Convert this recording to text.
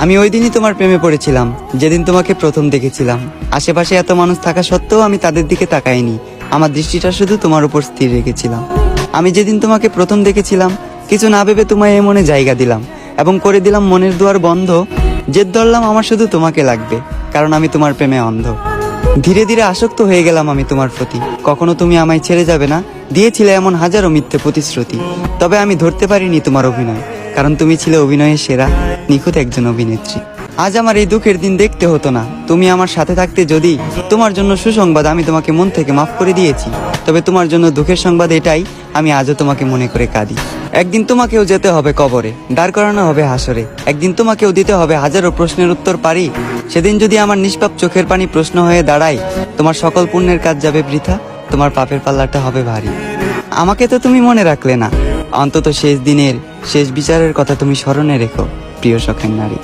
আমি ওই দিনই তোমার প্রেমে পড়েছিলাম, যেদিন তোমাকে প্রথম দেখেছিলাম। আশেপাশে এত মানুষ থাকা সত্ত্বেও আমি তাদের দিকে তাকাইনি, আমার দৃষ্টিটা শুধু তোমার উপর স্থির রেখেছিলাম। আমি যেদিন তোমাকে প্রথম দেখেছিলাম, কিছু না ভেবে তোমায় এই মনে জায়গা দিলাম এবং করে দিলাম মনের দুয়ার বন্ধ। জেদ ধরলাম আমার শুধু তোমাকে লাগবে, কারণ আমি তোমার প্রেমে অন্ধ। ধীরে ধীরে আসক্ত হয়ে গেলাম আমি তোমার প্রতি। কখনো তুমি আমায় ছেড়ে যাবে না দিয়েছিলে এমন হাজারো মিথ্যে প্রতিশ্রুতি। তবে আমি ধরতে পারিনি তোমার অভিনয়, কারণ তুমি ছিলে অভিনয়ের সেরা, নিখুঁত একজন অভিনেত্রী। আজ আমার এই দুঃখের দিন দেখতে হতো না, তুমি আমার সাথে থাকতে। যদি তোমার জন্য সুসংবাদ, আমি তোমাকে মন থেকে মাফ করে দিয়েছি। তবে তোমার জন্য দুঃখের সংবাদ এটাই, আমি আজও তোমাকে মনে করে কাঁদি। একদিন তোমাকেও যেতে হবে কবরে, দাঁড় করানো হবে হাসরে। একদিন তোমাকেও দিতে হবে হাজারো প্রশ্নের উত্তর পারি। সেদিন যদি আমার নিষ্পাপ চোখের পানি প্রশ্ন হয়ে দাঁড়ায়, তোমার সকল পুণ্যের কাজ যাবে বৃথা, তোমার পাপের পাল্লাটা হবে ভারী। আমাকে তো তুমি মনে রাখলে না, অন্তত শেষ দিনের শেষ বিচারের কথা তুমি স্মরণে রেখো, প্রিয় শখের নারী।